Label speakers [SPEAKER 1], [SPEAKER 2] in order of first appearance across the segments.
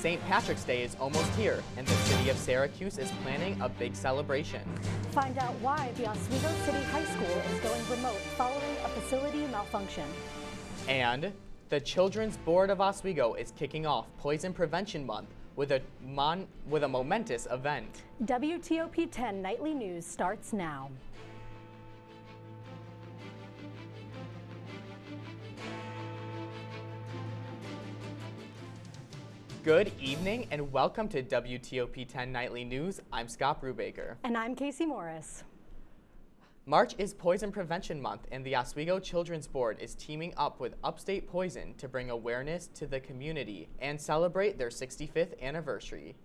[SPEAKER 1] St. Patrick's Day is almost here, and the city of Syracuse is planning a big celebration.
[SPEAKER 2] Find out why the Oswego City High School is going remote following a facility malfunction.
[SPEAKER 1] And the Children's Board of Oswego is kicking off Poison Prevention Month with a momentous event.
[SPEAKER 2] WTOP 10 Nightly News starts now.
[SPEAKER 1] Good evening and welcome to WTOP 10 Nightly News. I'm Scott Brubaker.
[SPEAKER 2] And I'm Casey Morris.
[SPEAKER 1] March is Poison Prevention Month, and the Oswego Children's Board is teaming up with Upstate Poison to bring awareness to the community and celebrate their 65th anniversary.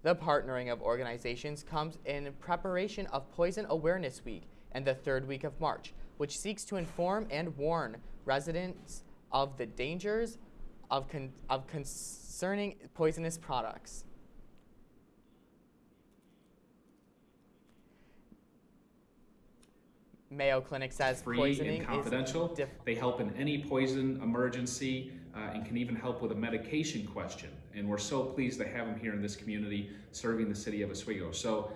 [SPEAKER 1] The partnering of organizations comes in preparation of Poison Awareness Week and the third week of March, which seeks to inform and warn residents of the dangers of concerning poisonous products. Mayo Clinic says
[SPEAKER 3] free
[SPEAKER 1] poisoning
[SPEAKER 3] and confidential. They help in any poison emergency and can even help with a medication question. And we're so pleased to have them here in this community serving the city of Oswego. So,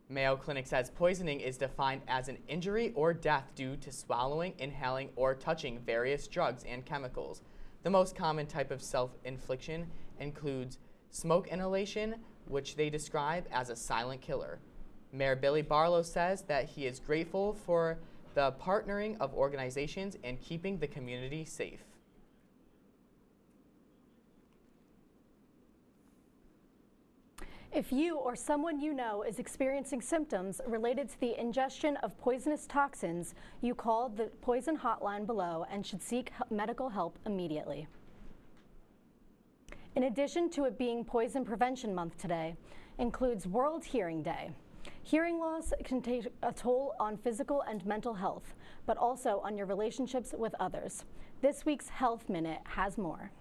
[SPEAKER 1] Mayo Clinic says poisoning is defined as an injury or death due to swallowing, inhaling, or touching various drugs and chemicals. The most common type of self-infliction includes smoke inhalation, which they describe as a silent killer. Mayor Billy Barlow says that he is grateful for the partnering of organizations and keeping the community safe.
[SPEAKER 2] If you or someone you know is experiencing symptoms related to the ingestion of poisonous toxins, you call the poison hotline below and should seek medical help immediately. In addition to it being Poison Prevention Month today, includes World Hearing Day. Hearing loss can take a toll on physical and mental health, but also on your relationships with others. This week's Health Minute has more.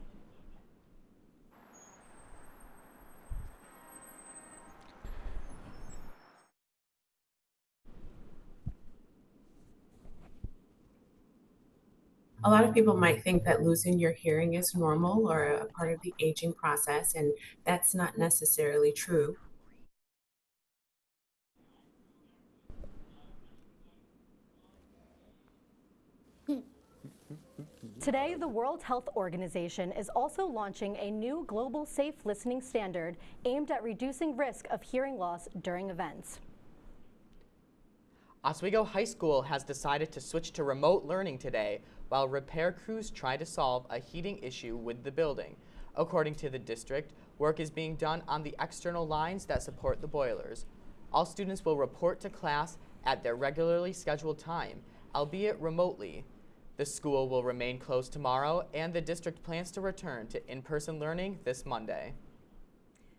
[SPEAKER 4] A lot of people might think that losing your hearing is normal or a part of the aging process, and that's not necessarily true.
[SPEAKER 2] Today, the World Health Organization is also launching a new global safe listening standard aimed at reducing risk of hearing loss during events.
[SPEAKER 1] Oswego High School has decided to switch to remote learning today while repair crews try to solve a heating issue with the building. According to the district, work is being done on the external lines that support the boilers. All students will report to class at their regularly scheduled time, albeit remotely. The school will remain closed tomorrow, and the district plans to return to in-person learning this Monday.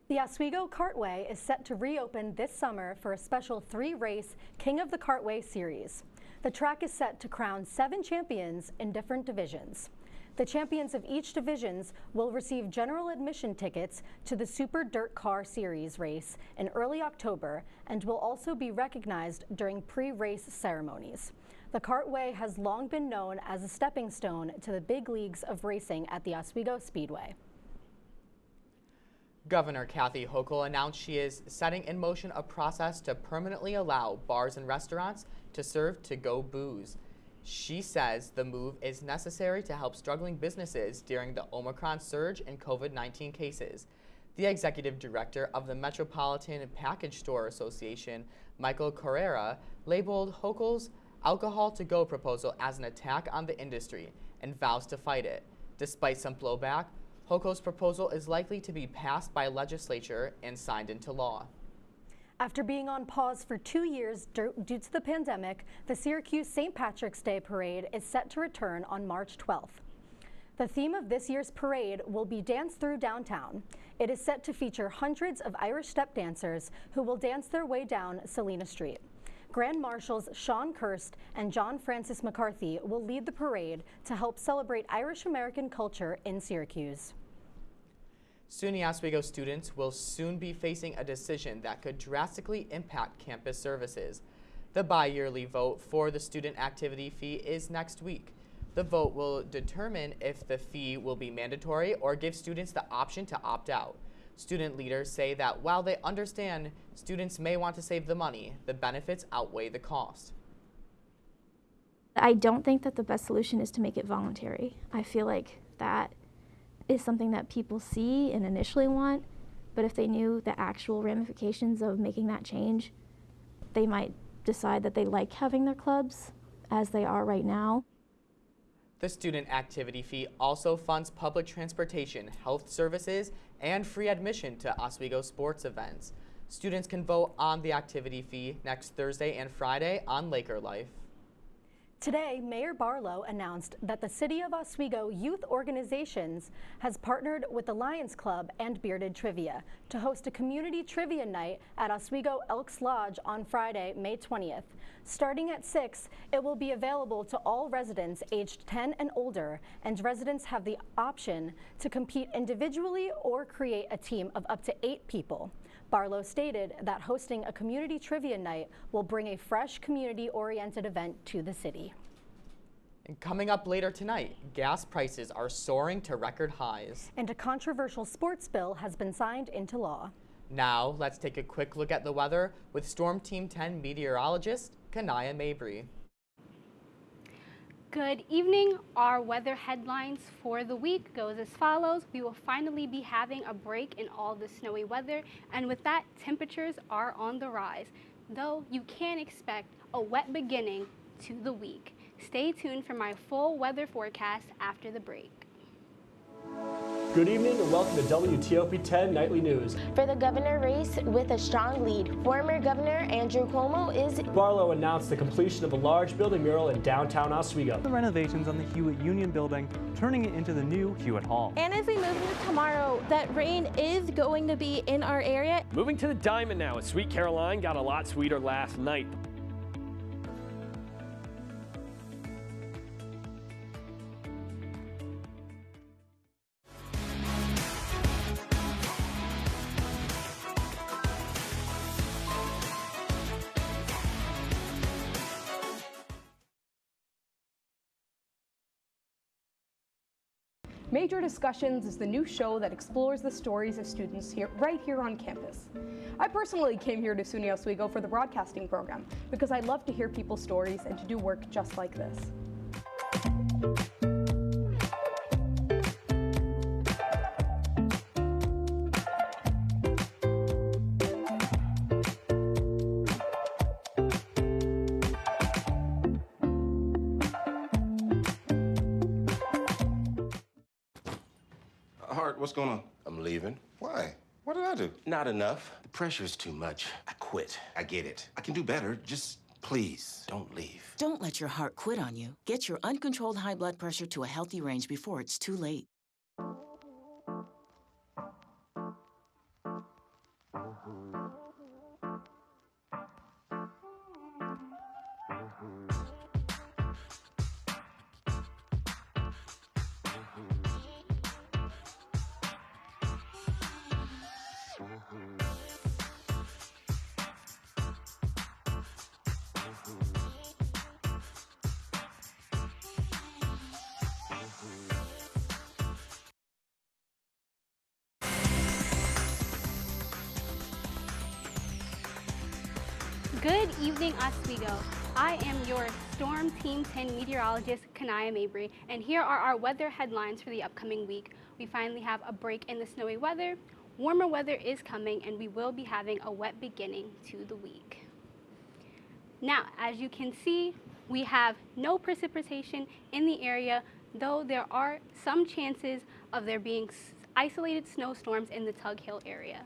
[SPEAKER 2] The Oswego Cartway is set to reopen this summer for a special 3-race King of the Cartway series. The track is set to crown 7 champions in different divisions. The champions of each divisions will receive general admission tickets to the Super Dirt Car Series race in early October and will also be recognized during pre-race ceremonies. The Cartway has long been known as a stepping stone to the big leagues of racing at the Oswego Speedway.
[SPEAKER 1] Governor Kathy Hochul announced she is setting in motion a process to permanently allow bars and restaurants to serve to-go booze. She says the move is necessary to help struggling businesses during the Omicron surge in COVID-19 cases. The executive director of the Metropolitan Package Store Association, Michael Carrera, labeled Hochul's alcohol to-go proposal as an attack on the industry and vows to fight it. Despite some blowback, Hochul's proposal is likely to be passed by legislature and signed into law.
[SPEAKER 2] After being on pause for 2 years due to the pandemic, the Syracuse St. Patrick's Day Parade is set to return on March 12th. The theme of this year's parade will be Dance Through Downtown. It is set to feature hundreds of Irish step dancers who will dance their way down Salina Street. Grand Marshals Sean Kirst and John Francis McCarthy will lead the parade to help celebrate Irish American culture in Syracuse.
[SPEAKER 1] SUNY Oswego students will soon be facing a decision that could drastically impact campus services. The bi-yearly vote for the student activity fee is next week. The vote will determine if the fee will be mandatory or give students the option to opt out. Student leaders say that while they understand students may want to save the money, the benefits outweigh the cost.
[SPEAKER 5] I don't think that the best solution is to make it voluntary. I feel like that is something that people see and initially want, but if they knew the actual ramifications of making that change, they might decide that they like having their clubs as they are right now.
[SPEAKER 1] The student activity fee also funds public transportation, health services, and free admission to Oswego sports events. Students can vote on the activity fee next Thursday and Friday on Laker Life.
[SPEAKER 2] Today, Mayor Barlow announced that the City of Oswego Youth Organizations has partnered with the Lions Club and Bearded Trivia to host a community trivia night at Oswego Elks Lodge on Friday, May 20th. Starting at 6, it will be available to all residents aged 10 and older, and residents have the option to compete individually or create a team of up to 8 people. Barlow stated that hosting a community trivia night will bring a fresh, community-oriented event to the city.
[SPEAKER 1] And coming up later tonight, gas prices are soaring to record highs.
[SPEAKER 2] And a controversial sports bill has been signed into law.
[SPEAKER 1] Now, let's take a quick look at the weather with Storm Team 10 meteorologist Kanaya Mabry.
[SPEAKER 6] Good evening. Our weather headlines for the week goes as follows. We will finally be having a break in all the snowy weather, and with that, temperatures are on the rise, though you can expect a wet beginning to the week. Stay tuned for my full weather forecast after the break.
[SPEAKER 7] Good evening and welcome to WTOP 10 Nightly News.
[SPEAKER 8] For the governor race with a strong lead, former Governor Andrew Cuomo is...
[SPEAKER 7] Barlow announced the completion of a large building mural in downtown Oswego.
[SPEAKER 9] The renovations on the Hewitt Union building, turning it into the new Hewitt Hall.
[SPEAKER 8] And as we move into tomorrow, that rain is going to be in our area.
[SPEAKER 10] Moving to the Diamond now, as Sweet Caroline got a lot sweeter last night.
[SPEAKER 11] Major Discussions is the new show that explores the stories of students right here on campus. I personally came here to SUNY Oswego for the broadcasting program because I love to hear people's stories and to do work just like this.
[SPEAKER 12] What's going on? I'm leaving. Why? What did I do? Not enough. The pressure's too much. I quit. I get it. I can do better. Just please don't leave.
[SPEAKER 13] Don't let your heart quit on you. Get your uncontrolled high blood pressure to a healthy range before it's too late.
[SPEAKER 6] Good evening, Oswego. I am your Storm Team 10 meteorologist, Kanaya Mabry, and here are our weather headlines for the upcoming week. We finally have a break in the snowy weather. Warmer weather is coming, and we will be having a wet beginning to the week. Now, as you can see, we have no precipitation in the area, though there are some chances of there being isolated snowstorms in the Tug Hill area.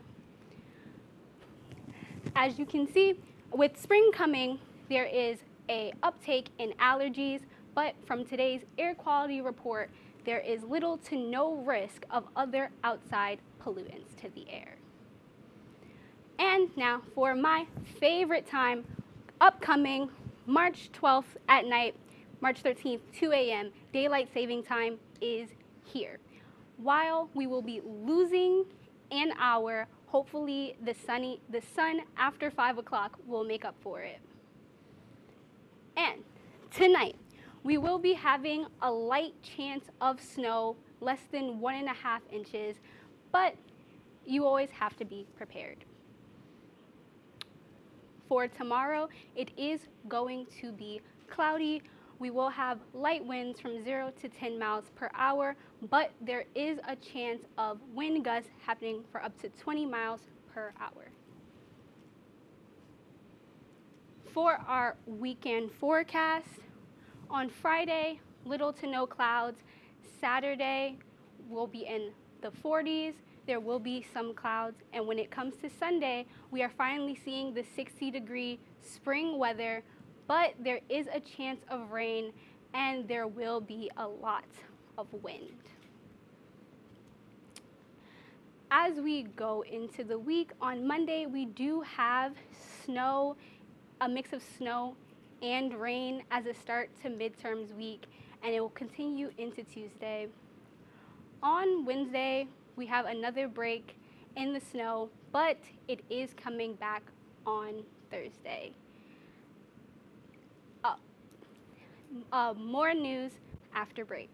[SPEAKER 6] As you can see, with spring coming, there is an uptake in allergies, but from today's air quality report, there is little to no risk of other outside pollutants to the air. And now for my favorite time, upcoming March 12th at night, March 13th, 2 a.m., daylight saving time is here. While we will be losing an hour, hopefully the sun after 5 o'clock will make up for it. And tonight, We will be having a light chance of snow, less than 1.5 inches, but you always have to be prepared. For tomorrow, it is going to be cloudy. We will have light winds from 0 to 10 miles per hour, but there is a chance of wind gusts happening for up to 20 miles per hour. For our weekend forecast, on Friday, little to no clouds. Saturday will be in the 40s. There will be some clouds. And when it comes to Sunday, we are finally seeing the 60-degree spring weather, but there is a chance of rain and there will be a lot of wind. As we go into the week, on Monday, we do have snow, a mix of snow and rain as a start to midterms week, and it will continue into Tuesday. On Wednesday, we have another break in the snow, but it is coming back on Thursday. More news after break.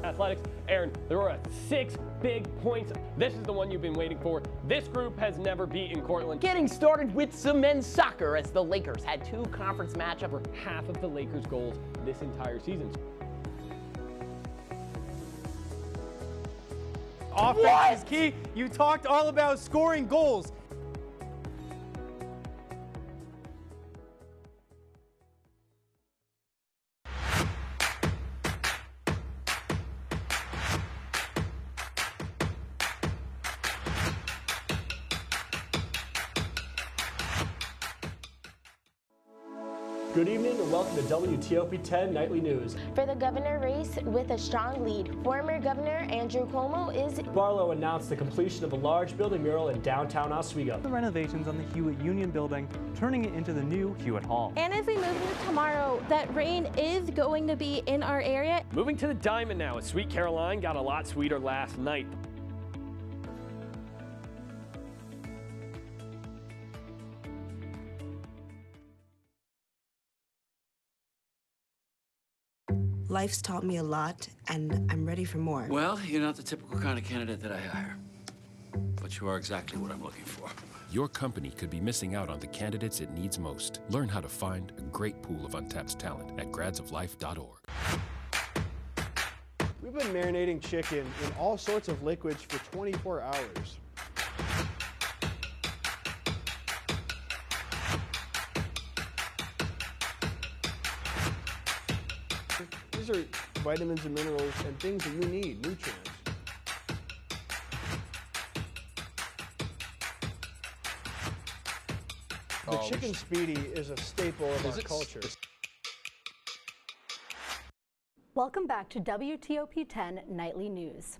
[SPEAKER 10] Athletics. Aaron, there were 6 big points. This is the one you've been waiting for. This group has never beaten Cortland.
[SPEAKER 14] Getting started with some men's soccer as the Lakers had 2 conference matchups
[SPEAKER 10] For half of the Lakers' goals this entire season.
[SPEAKER 9] Offense is key. You talked all about scoring goals. Good evening and welcome to WTOP 10 Nightly News.
[SPEAKER 8] For the governor race with a strong lead, former Governor Andrew Cuomo is...
[SPEAKER 9] Barlow announced the completion of a large building mural in downtown Oswego. The renovations on the Hewitt Union Building, turning it into the new Hewitt Hall.
[SPEAKER 15] And as we move into tomorrow, that rain is going to be in our area.
[SPEAKER 10] Moving to the Diamond now, as Sweet Caroline got a lot sweeter last night.
[SPEAKER 16] Life's taught me a lot, and I'm ready for more.
[SPEAKER 17] Well, you're not the typical kind of candidate that I hire, but you are exactly what I'm looking for.
[SPEAKER 18] Your company could be missing out on the candidates it needs most. Learn how to find a great pool of untapped talent at gradsoflife.org.
[SPEAKER 19] We've been marinating chicken in all sorts of liquids for 24 hours. These are vitamins and minerals and things that we need, nutrients. The chicken speedy is a staple of our culture.
[SPEAKER 2] Welcome back to WTOP 10 Nightly News.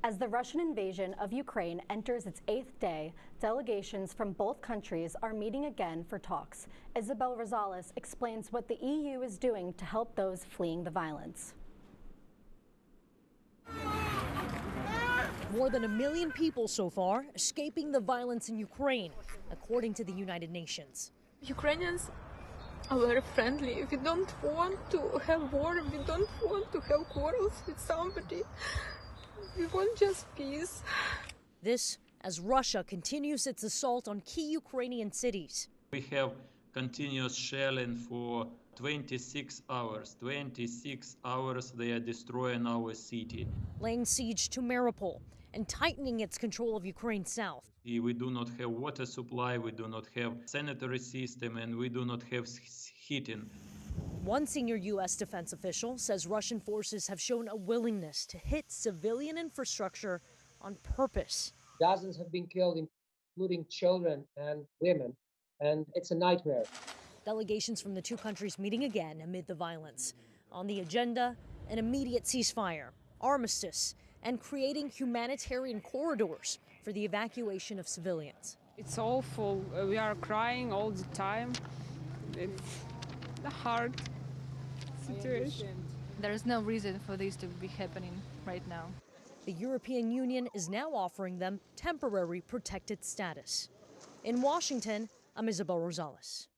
[SPEAKER 2] As the Russian invasion of Ukraine enters its 8th day, delegations from both countries are meeting again for talks. Isabel Rosales explains what the EU is doing to help those fleeing the violence.
[SPEAKER 20] More than 1 million people so far escaping the violence in Ukraine, according to the United Nations.
[SPEAKER 21] Ukrainians are very friendly. We don't want to have war. We don't want to have quarrels with somebody. We want just peace.
[SPEAKER 20] This as Russia continues its assault on key Ukrainian cities.
[SPEAKER 22] We have continuous shelling for 26 hours. 26 hours they are destroying our city.
[SPEAKER 20] Laying siege to Mariupol and tightening its control of Ukraine's south.
[SPEAKER 22] We do not have water supply, we do not have sanitary system, and we do not have heating.
[SPEAKER 20] One senior U.S. defense official says Russian forces have shown a willingness to hit civilian infrastructure on purpose.
[SPEAKER 23] Dozens have been killed, including children and women, and it's a nightmare.
[SPEAKER 20] Delegations from the two countries meeting again amid the violence. On the agenda, an immediate ceasefire, armistice, and creating humanitarian corridors for the evacuation of civilians.
[SPEAKER 24] It's awful. We are crying all the time. It's a hard situation.
[SPEAKER 25] There is no reason for this to be happening right now.
[SPEAKER 20] The European Union is now offering them temporary protected status. In Washington, I'm Isabel Rosales.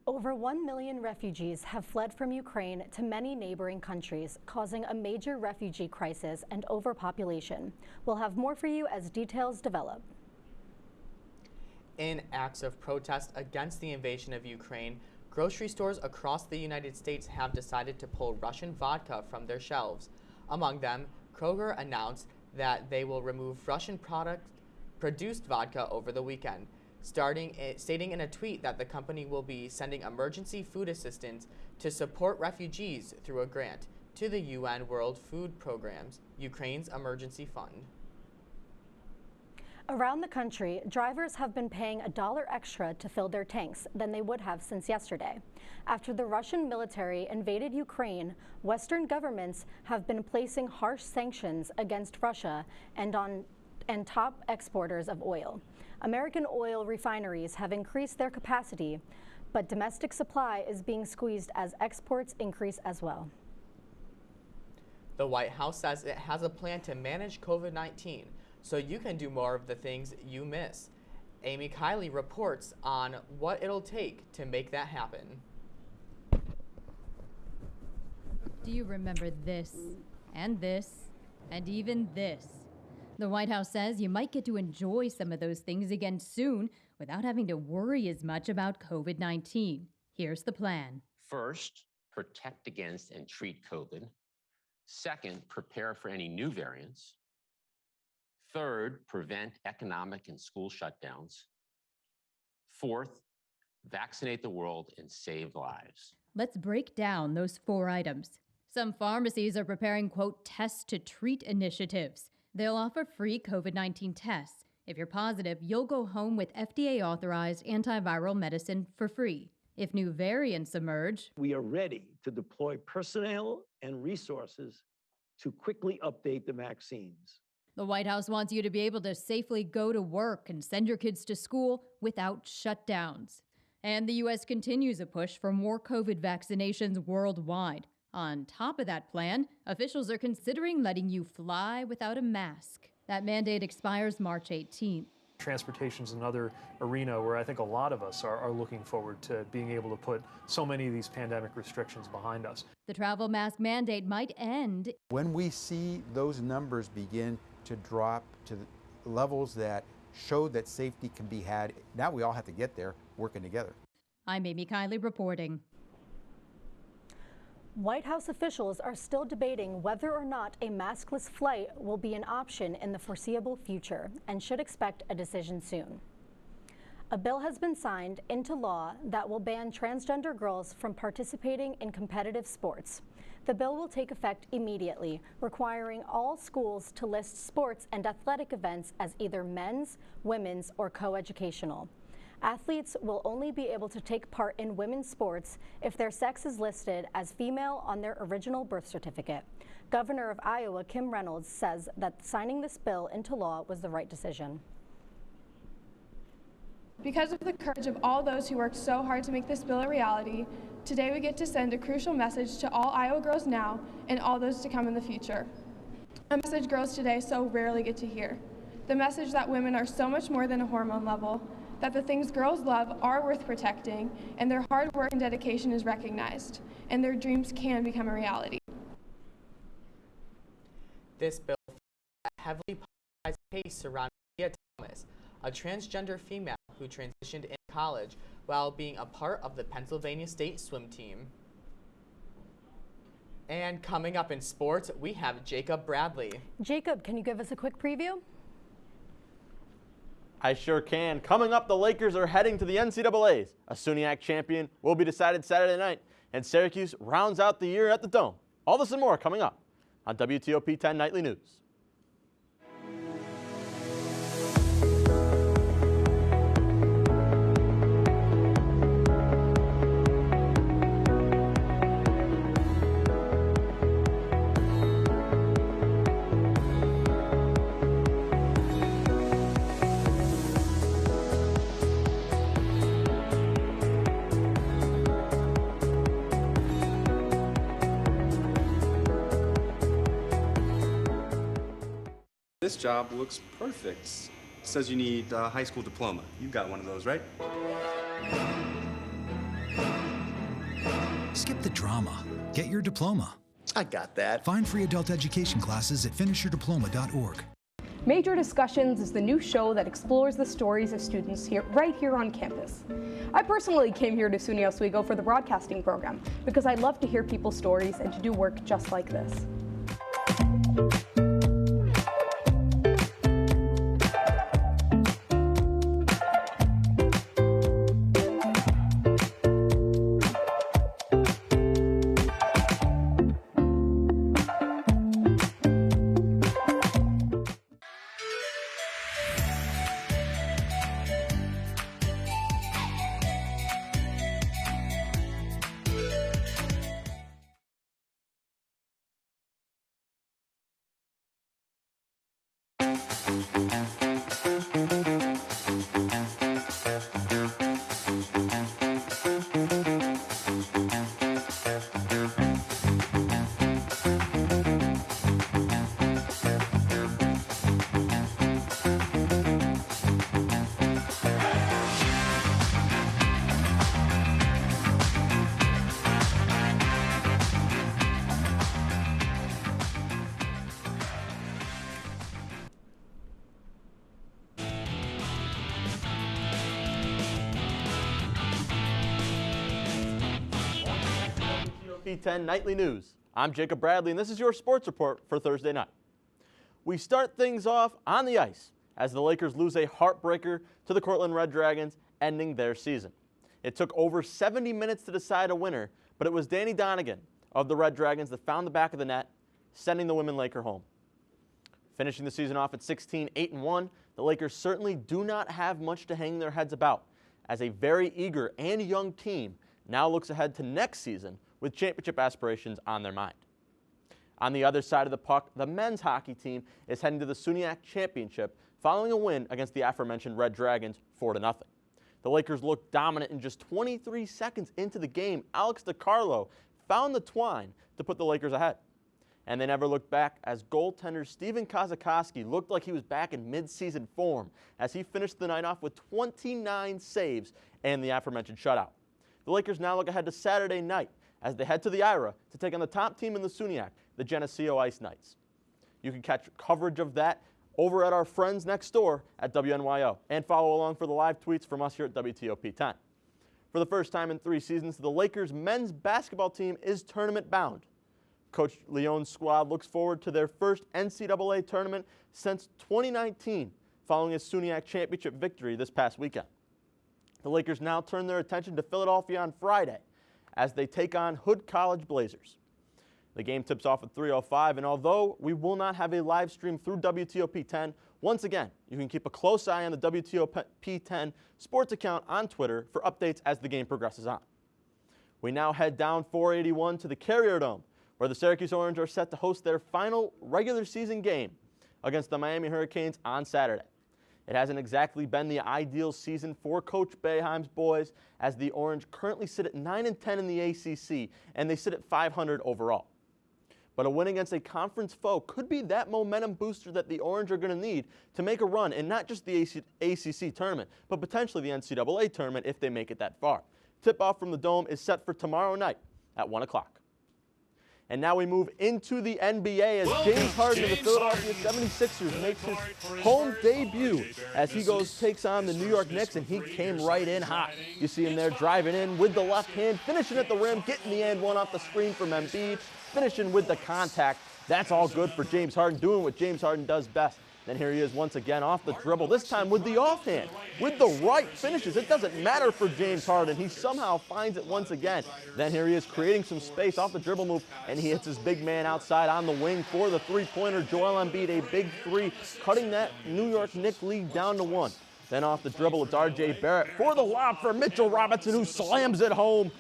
[SPEAKER 2] Over 1 million refugees have fled from Ukraine to many neighboring countries, causing a major refugee crisis and overpopulation. We'll have more for you as details develop.
[SPEAKER 1] In acts of protest against the invasion of Ukraine, grocery stores across the United States have decided to pull Russian vodka from their shelves. Among them, Kroger announced that they will remove Russian produced vodka over the weekend, stating in a tweet that the company will be sending emergency food assistance to support refugees through a grant to the UN World Food Program's Ukraine's Emergency Fund.
[SPEAKER 2] Around the country, drivers have been paying $1 extra to fill their tanks than they would have since yesterday. After the Russian military invaded Ukraine, Western governments have been placing harsh sanctions against Russia and top exporters of oil. American oil refineries have increased their capacity, but domestic supply is being squeezed as exports increase as well.
[SPEAKER 1] The White House says it has a plan to manage COVID-19 so you can do more of the things you miss. Amy Kiley reports on what it'll take to make that happen.
[SPEAKER 3] Do you remember this, and even this? The White House says you might get to enjoy some of those things again soon without having to worry as much about COVID-19. Here's the plan.
[SPEAKER 4] First, protect against and treat COVID. Second, prepare for any new variants. Third, prevent economic and school shutdowns. Fourth, vaccinate the world and save lives.
[SPEAKER 3] Let's break down those 4 items. Some pharmacies are preparing, quote, test to treat initiatives. They'll offer free COVID-19 tests. If you're positive, you'll go home with FDA-authorized antiviral medicine for free. If new variants emerge,
[SPEAKER 5] we are ready to deploy personnel and resources to quickly update the vaccines.
[SPEAKER 3] The White House wants you to be able to safely go to work and send your kids to school without shutdowns. And the U.S. continues a push for more COVID vaccinations worldwide. On top of that plan, officials are considering letting you fly without a mask. That mandate expires March 18th.
[SPEAKER 9] Transportation is another arena where I think a lot of us are looking forward to being able to put so many of these pandemic restrictions behind us.
[SPEAKER 3] The travel mask mandate might end.
[SPEAKER 7] When we see those numbers begin to drop to the levels that show that safety can be had, now we all have to get there working together.
[SPEAKER 3] I'm Amy Kiley reporting.
[SPEAKER 2] White House officials are still debating whether or not a maskless flight will be an option in the foreseeable future and should expect a decision soon. A bill has been signed into law that will ban transgender girls from participating in competitive sports. The bill will take effect immediately, requiring all schools to list sports and athletic events as either men's, women's, or coeducational. Athletes will only be able to take part in women's sports if their sex is listed as female on their original birth certificate. Governor of Iowa, Kim Reynolds, says that signing this bill into law was the right decision.
[SPEAKER 26] Because of the courage of all those who worked so hard to make this bill a reality, today we get to send a crucial message to all Iowa girls now and all those to come in the future. A message girls today so rarely get to hear. The message that women are so much more than a hormone level, that the things girls love are worth protecting, and their hard work and dedication is recognized, and their dreams can become a reality.
[SPEAKER 1] This bill heavily polarized case surrounding Leah Thomas, a transgender female who transitioned in college while being a part of the Pennsylvania State swim team. And coming up in sports, we have Jacob Bradley.
[SPEAKER 2] Jacob, can you give us a quick preview?
[SPEAKER 27] I sure can. Coming up, the Lakers are heading to the NCAAs. A SUNYAC champion will be decided Saturday night, and Syracuse rounds out the year at the Dome. All this and more coming up on WTOP 10 Nightly News.
[SPEAKER 28] This job looks perfect. It says you need a high school diploma. You've got one of those, right?
[SPEAKER 6] Skip the drama. Get your diploma.
[SPEAKER 8] I got that.
[SPEAKER 6] Find free adult education classes at finishyourdiploma.org.
[SPEAKER 10] Major Discussions is the new show that explores the stories of students right here on campus. I personally came here to SUNY Oswego for the broadcasting program because I love to hear people's stories and to do work just like this.
[SPEAKER 27] WTOP10 Nightly News. I'm Jacob Bradley, and this is your sports report for Thursday night. We start things off on the ice as the Lakers lose a heartbreaker to the Portland Red Dragons, ending their season. It took over 70 minutes to decide a winner, but it was Danny Donegan of the Red Dragons that found the back of the net, sending the women Laker home. Finishing the season off at 16-8-1, the Lakers certainly do not have much to hang their heads about, as a very eager and young team now looks ahead to next season with championship aspirations on their mind. On the other side of the puck, the men's hockey team is heading to the SUNYAC Championship following a win against the aforementioned Red Dragons 4-0. The Lakers looked dominant in just 23 seconds into the game. Alex DiCarlo found the twine to put the Lakers ahead. And they never looked back as goaltender Steven Kazakowski looked like he was back in mid-season form as he finished the night off with 29 saves and the aforementioned shutout. The Lakers now look ahead to Saturday night as they head to the IRA to take on the top team in the SUNYAC, the Geneseo Ice Knights. You can catch coverage of that over at our friends next door at WNYO and follow along for the live tweets from us here at WTOP 10. For the first time in 3 seasons, the Lakers men's basketball team is tournament bound. Coach Leon's squad looks forward to their first NCAA tournament since 2019, following a SUNYAC championship victory this past weekend. The Lakers now turn their attention to Philadelphia on Friday as they take on Hood College Blazers. The game tips off at 3:05, and although we will not have a live stream through WTOP 10, once again, you can keep a close eye on the WTOP 10 sports account on Twitter for updates as the game progresses on. We now head down 481 to the Carrier Dome, where the Syracuse Orange are set to host their final regular season game against the Miami Hurricanes on Saturday. It hasn't exactly been the ideal season for Coach Boeheim's boys, as the Orange currently sit at 9-10 in the ACC, and they sit at 500 overall. But a win against a conference foe could be that momentum booster that the Orange are going to need to make a run in not just the ACC tournament, but potentially the NCAA tournament if they make it that far. Tip-off from the Dome is set for tomorrow night at 1 o'clock. And now we move into the NBA as James Harden of the Philadelphia 76ers makes his home debut as he takes on the New York Knicks, and he came right in hot. You see him there driving in with the left hand, finishing at the rim, getting the and one off the screen from Embiid, finishing with the contact. That's all good for James Harden, doing what James Harden does best. Then here he is once again off the dribble, this time with the offhand, with the right finishes. It doesn't matter for James Harden. He somehow finds it once again. Then here he is creating some space off the dribble move, and he hits his big man outside on the wing for the three-pointer. Joel Embiid, a big three, cutting that New York Knicks lead down to 1. Then off the dribble, it's R.J. Barrett for the lob for Mitchell Robinson, who slams it home,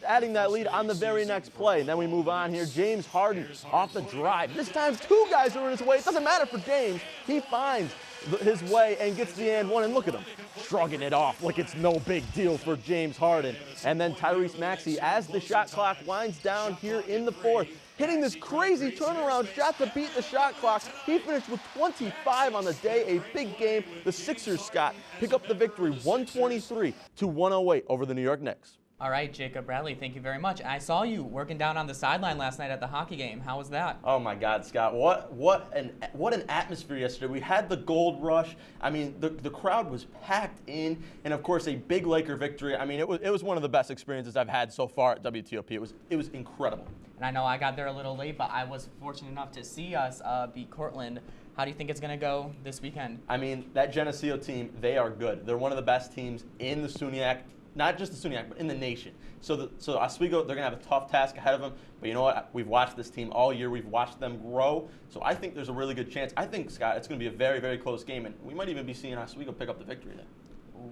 [SPEAKER 27] adding that lead on the very next play. And then we move on here. James Harden off the drive. This time 2 guys are in his way. It doesn't matter for James. He finds his way and gets the and one. And look at him shrugging it off like it's no big deal for James Harden. And then Tyrese Maxey, as the shot clock winds down here in the 4th, hitting this crazy turnaround shot to beat the shot clock. He finished with 25 on the day, a big game. The Sixers, Scott, pick up the victory 123-108 over the New York Knicks.
[SPEAKER 1] All right, Jacob Bradley, thank you very much. I saw you working down on the sideline last night at the hockey game. How was that?
[SPEAKER 27] Oh my God, Scott! What an atmosphere yesterday. We had the gold rush. I mean, the crowd was packed in, and of course a big Laker victory. I mean, it was one of the best experiences I've had so far at WTOP. It was incredible.
[SPEAKER 1] And I know I got there a little late, but I was fortunate enough to see us beat Cortland. How do you think it's going to go this weekend?
[SPEAKER 27] I mean, that Geneseo team, they are good. They're one of the best teams in the SUNYAC. Not just the SUNYAC, but in the nation. So Oswego, they're going to have a tough task ahead of them. But you know what? We've watched this team all year. We've watched them grow. So I think there's a really good chance. I think, Scott, it's going to be a very, very close game. And we might even be seeing Oswego pick up the victory there.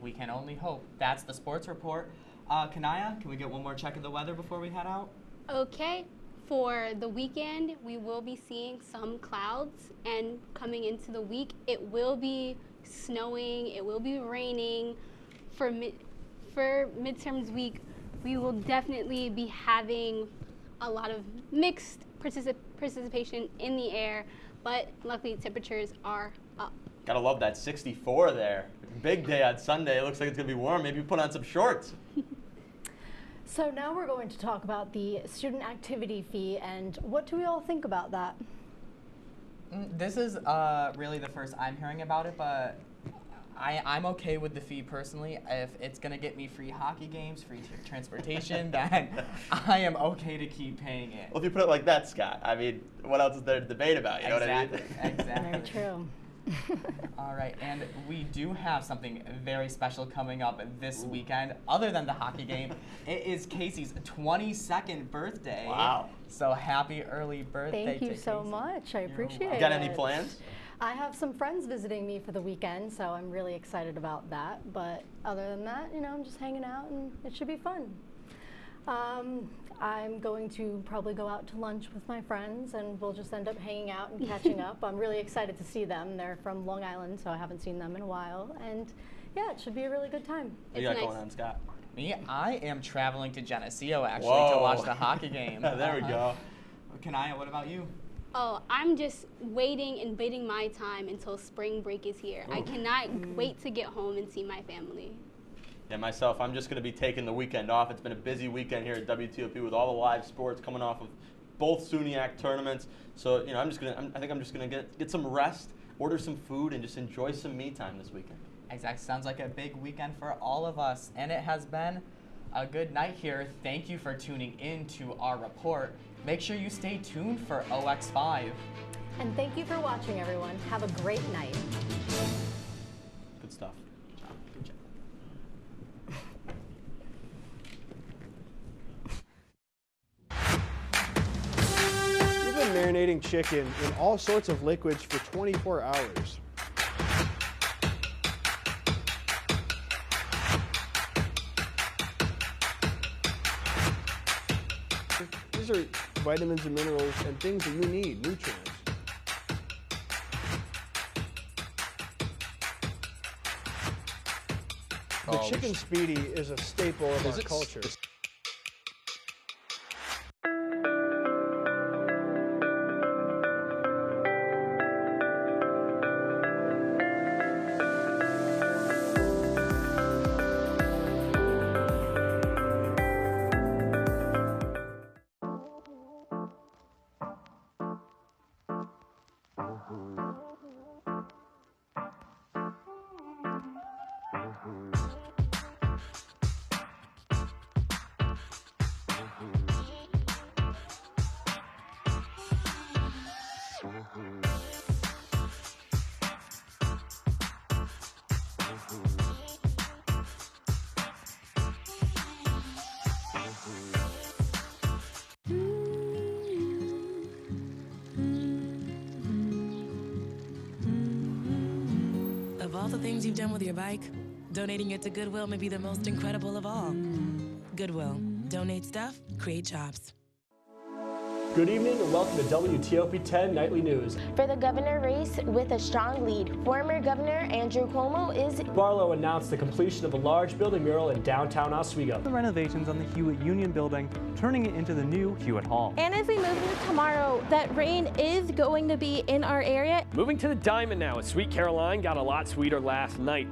[SPEAKER 1] We can only hope. That's the sports report. Kanaya, can we get one more check of the weather before we head out?
[SPEAKER 8] Okay. For the weekend, we will be seeing some clouds. And coming into the week, it will be snowing. It will be raining. For midterms week, we will definitely be having a lot of mixed precipitation in the air, but luckily temperatures are up.
[SPEAKER 27] Gotta love that 64 there. Big day on Sunday. It looks like it's gonna be warm. Maybe put on some shorts.
[SPEAKER 2] So now we're going to talk about the student activity fee, and what do we all think about that?
[SPEAKER 1] This is really the first I'm hearing about it, but I'm okay with the fee personally. If it's going to get me free hockey games, free transportation, then I am okay to keep paying it.
[SPEAKER 27] Well, if you put it like that, Scott, I mean, what else is there to debate about? You know what I mean?
[SPEAKER 1] Exactly.
[SPEAKER 2] Very true.
[SPEAKER 1] All right, and we do have something very special coming up this weekend, other than the hockey game. It is Casey's 22nd birthday.
[SPEAKER 27] Wow.
[SPEAKER 1] So happy early birthday
[SPEAKER 2] Thank you
[SPEAKER 1] to
[SPEAKER 2] so
[SPEAKER 1] Casey.
[SPEAKER 2] much. I appreciate it.
[SPEAKER 27] Got any plans?
[SPEAKER 2] I have some friends visiting me for the weekend, so I'm really excited about that. But other than that, you know, I'm just hanging out and it should be fun. I'm going to probably go out to lunch with my friends and we'll just end up hanging out and catching up. I'm really excited to see them. They're from Long Island, so I haven't seen them in a while. And yeah, it should be a really good time.
[SPEAKER 27] What you got going on, Scott?
[SPEAKER 1] Me, I am traveling to Geneseo actually
[SPEAKER 27] Whoa.
[SPEAKER 1] to watch the hockey game.
[SPEAKER 27] There we go.
[SPEAKER 1] Kanaya, what about you?
[SPEAKER 8] Oh, I'm just waiting and biding my time until spring break is here. I cannot wait to get home and see my family.
[SPEAKER 27] Yeah, myself, I'm just going to be taking the weekend off. It's been a busy weekend here at WTOP with all the live sports coming off of both SUNYAC tournaments. So, you know, I think I'm just going to get some rest, order some food, and just enjoy some me time this weekend.
[SPEAKER 1] Exactly. Sounds like a big weekend for all of us. And it has been a good night here. Thank you for tuning in to our report. Make sure you stay tuned for OX5.
[SPEAKER 2] And thank you for watching, everyone. Have a great night.
[SPEAKER 27] Good stuff.
[SPEAKER 1] Good job.
[SPEAKER 19] We've been marinating chicken in all sorts of liquids for 24 hours. These are vitamins and minerals and things that you need, nutrients. The chicken speedy is a staple of our culture.
[SPEAKER 11] Of all the things you've done with your bike, donating it to Goodwill may be the most incredible of all. Goodwill. Donate stuff, create jobs.
[SPEAKER 9] Good evening and welcome to WTOP 10 Nightly News.
[SPEAKER 12] For the governor race with a strong lead, former Governor Andrew Cuomo is...
[SPEAKER 9] Barlow announced the completion of a large building mural in downtown Oswego. The renovations on the Hewitt Union Building, turning it into the new Hewitt Hall.
[SPEAKER 13] And as we move into tomorrow, that rain is going to be in our area.
[SPEAKER 14] Moving to the Diamond now, as Sweet Caroline got a lot sweeter last night.